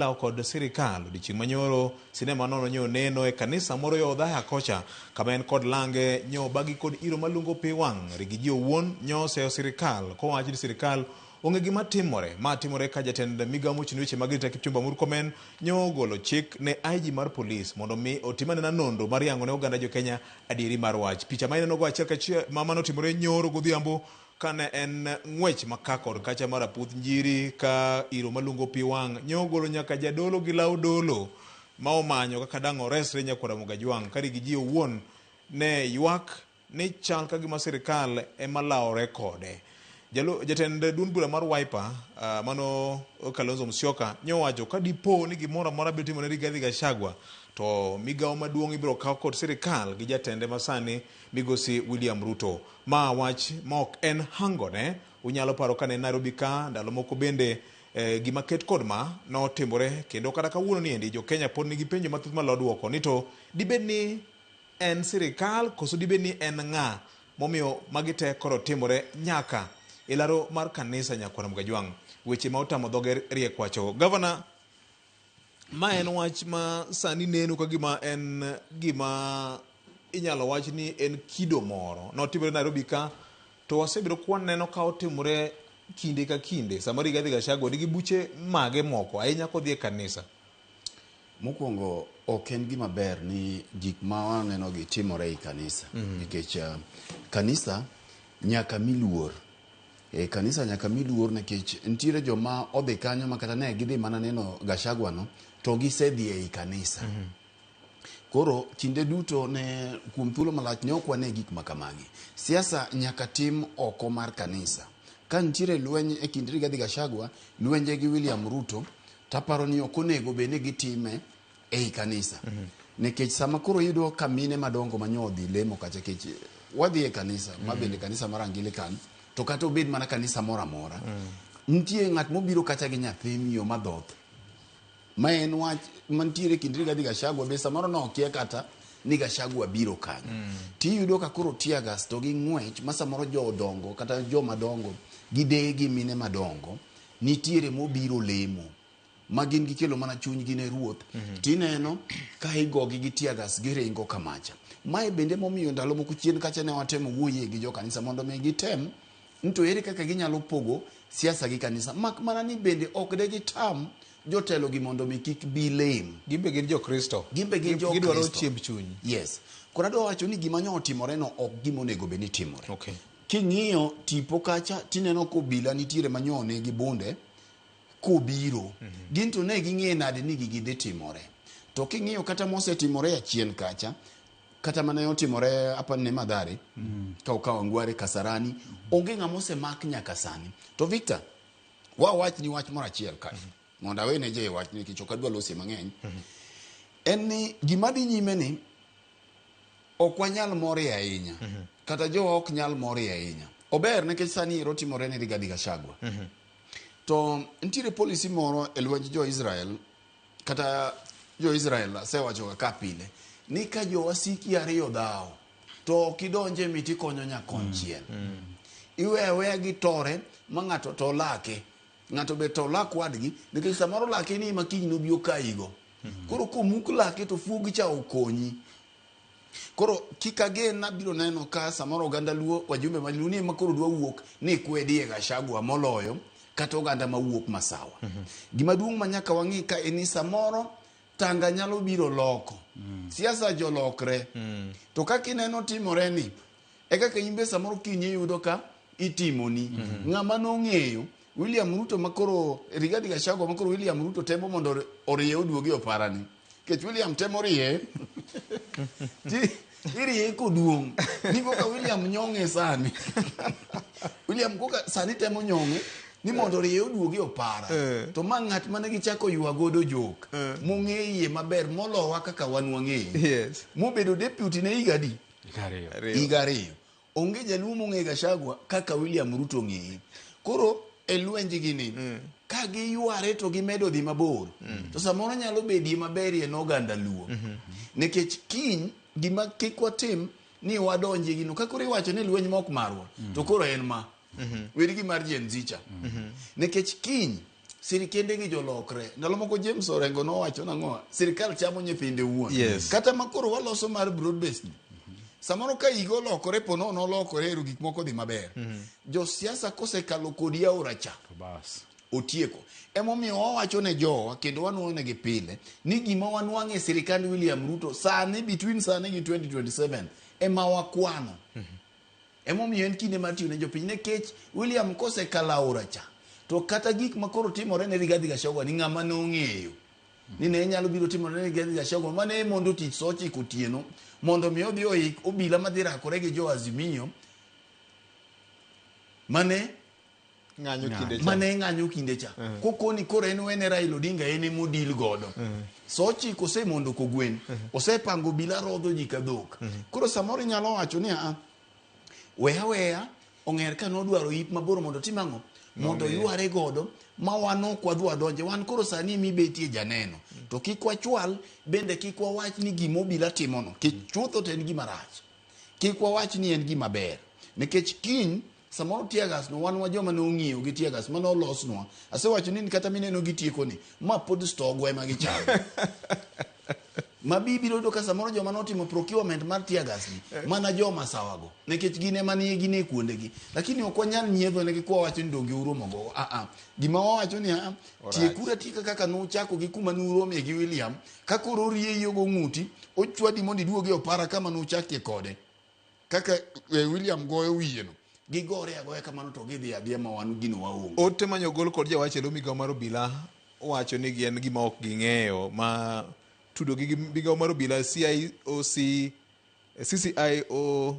lao kod sirikal odiochieng' manyoro sinema nono nyo neno e kanisa moro yo Odhaya kocha kama en kod lange nyo bagi kod iro malungo pi wang' rigi ji owuon nyo seyo sirikal kowacho ni sirikal onge gima timore ma timore ka jatend migawo mochung' weche mag arita Kipchumba Murkomen nyo golo chik ne IG mar polis mondo mi otimane na nonro mar yango ne oganda jo Kenya adieri mar wach. Picha ma ineno go achiel kachiel mama notimore nyoro godhiambo kane en ng'wech makakor kacha mar aputh njiri ka iro malungo pi wang' nyo golo nyaka jadolo gi law dolo ma omanyo kaka dang' oresre nyakwara Mugajwang' kari gi ji owuon ne ywak ni chal ka gima sirikal ema lawore kode. Jatend duond bura mar Wiper mano Kalonzo Musyoka nyo wacho ka dipo ni gimoro amora biro timore Rigathi Gachagua to migawo maduong' ibiro kaw kod sirikal gi jatende masani migosi William Ruto. Ma wach ma ok en hangone, unyalo paro kane Nairobi ka ndalo moko bende gima ket kod ma notimore kendo kata kawuono ni endi jo Kenya pod nigi penjo mathoth malo duoko ni to dibed ni en sirikal koso dibed ni en ng'a momiyo magi te koro timore nyaka ilaro mar kanisa nyakwara Mugajwang'. Weche ma otamo dhoge riek wacho gavana ma en wach ma sani neno ka gima en gima inyalo wach ni en kido moro notimore Nairobi ka to wasebiro kwan neno ka otimore kinde ka kinde sama Rigathi Gachagua nigi buche mage moko ahinya kodhi e kanisa. Mokwongo ok en gima ber ni gik ma waneno gi timore e kanisa nikech kanisa nyaka miluor kanisa nyaka miluor nikech nitiere joma odhi kanyo makata ne gidhi mana neno Gachagua no to gisedhi e kanisa. Koro kinde duto ne kuom thuolo malach ne okwane gik makamagi. Siasa nyaka tim oko mar kanisa. Ka nitiere lweny e kind Rigathi Gachagua, lwenje gi William Ruto, taparo ni ok onego bende gitime e kanisa. Nikech sama koro yudo kamine madongo manyodhi lemo kacha kech wadhi e kanisa, ma bende kanisa mar Anglican, to kata obed mana kanisa mora mora. Nitie ng'at mobiro kacha gi nyathi miyo madhoth. Ma en wach mantiere kind Rigathi Gachagua be samoro no okia kata ni Gachagua biro kanyo. Tiyudo ka koro tiagas to gi ng'wech ma samoro jodongo kata joma dongo gide gi mine madongo nitiere mobiro lemo ma gin gikelo mana chuny gi ne ruoth. Tineno ka igogi gi tiagas giringo kamacha. Mae bende momiyo ndalo moko chien kacha ne watemo wuoye gi jo kanisa mondo me gitem nto ere kaka ginyalo pogo siasa gi kanisa. Mak mana ni bende ok de gitam jotelo gi mondo mi kik bi lem. Gimbe gin jo Kristo. Gimbe gin jo Gidwaro chiemb chuny. Yes. Kora do wacho ni gima nyo otimore no ok gima onego be ni timore. Okay. King'iyo tipo kacha tineno ko bila nitiere manyone gi bunde kobiro. Ginto ne ging'e nade ni gidhi timore. To king'iyo kata mose timore achien kacha kata mane otimore apa ne Madhare ka ukawa Ngware Kasarani onge ng'amose mak nyaka sani. To Victor wach ni wach moro achiel ka mondo awene je wach ni kichoka dwa losi mang'eny en ni gima dhi nyime ni ok wanyal mori ahinya kata jo ok nyal mori ahinya. Ober nikech sani ero timore ne Rigathi Gachagua. To nitiere policy moro e lwenj jo Israel kata jo Israel sewacho ka pile ni ka jo wasiki ariyo dhao to kidonje miti konyo nyakonchiel. Iwewe gi tore ma ng'ato to lake. Ng'ato be to lak wadgi nikech samoro lake ni makiny no bio kaigo. Koro komuk lake to fugi cha okonyi. Koro kikage na biro neno ka samoro oganda luo wajumbe ma luo ni makoro dwa wuok ni kwedi e Gachagua moloyo kata oganda mawuok masawa. Gima duong' manyaka wang'i ka eni samoro tanga nyalo biro loko. Siasa jo lokre. To kaka ineno timore ni e kaka imbe samoro kinyi yudo ka itimoni. Ng'ama nong'eyo William Ruto makoro Rigathi Gachagua makoro William Ruto temo mondo oriye oduogi oparani. Kech William temo riye. Iriye koduong'. Niko ka William nyong'e sani. William koka sani temo nyong'e ni mondo riye oduogi opara. To ma ng'at mane gichako ywa godo jok. Mong'eye maber molowa kaka wan wang'eye. Yes. Mobedo deputy ne igadi. Igariyo. Onge jaluo mong'e Gachagua kaka William Ruto ng'eye. Koro elwenji gini ka giyware to gimedo dhi mabor to samoro nyalo bedie maber e oganda luo nikech kiny gima kikwa tim ni wadonje gino ka koro iwacho ni lweny mok marwa to koro en ma werigi mar Gen Z cha nikech kiny sirikende gi jolokre. Ndalo moko James Orengo nowacho nang'o, sirikal chamo nyithinde wuon. Yes. Kata makoro waloso mar broad based ni. Samoro ka igo lokore po no lokore ero gik moko dhi maber. Jo siasa kosekalo kodi aora cha. Bas. Otieko. Emomiyo wawacho ne jowa kendo wanuone gi pile ni gima wanwang'e sirikand William Ruto sani between sani gi 2027 ema wakwano. Emomiyo en kinde mar tiyo ne jopiny nikech William kosekalo aora cha. To kata gik makoro timore ne Rigathi Gachagua ni ng'ama nong'eyo ni ne nyalo biro timore ne Rigathi Gachagua mane mondo tich sochi kotieno mondo mi odhi oik obila madhi rakore gi jo Azimio mane ng'anyo kinde cha. Kokoni koro en wene Raila Odinga en emodil godo. Sochi kose mondo kogwen. Osepango bila rodho ji ka dhok. Koro samoro nyalo wacho ni weya ong'er ka nodwaro yip maboro mondo timang'o mondo yware godo ma wan ok wadwa donje wan koro sani mibetie janeno to kik wachwal bende kik wawach ni gima obila timono kik chutho to en gima rach kik wawach ni en gima ber nikech kiny samoro tiagas no wan wa joma ne ong'iyo gi tiagas mane olosnwa asewacho ni kata mineno gi tieko ni ma pod stogwe ma gichalo mabibiro do ka samoro joma notimo procurement mar tiagas ni mana joma sawago nikech gine manie gine kuondegi lakini ok wanyal nyiedho ne kwa wacho ni donge uromo go gima wawacho ni tiekura tika kaka nochako gi kuma nurome gi William kakoro rieyo go ng'uti ochwadi mondo iduoge opara kama nochakie kode kaka William goyo wiyeno gigore agoya kamano to gidhi adhiya ma wan gino waonge. Ote manyo gol kod jawache lo migawo mar obila wacho ni gin gima ok ging'eyo ma tudo gi migawo mar obila CCIO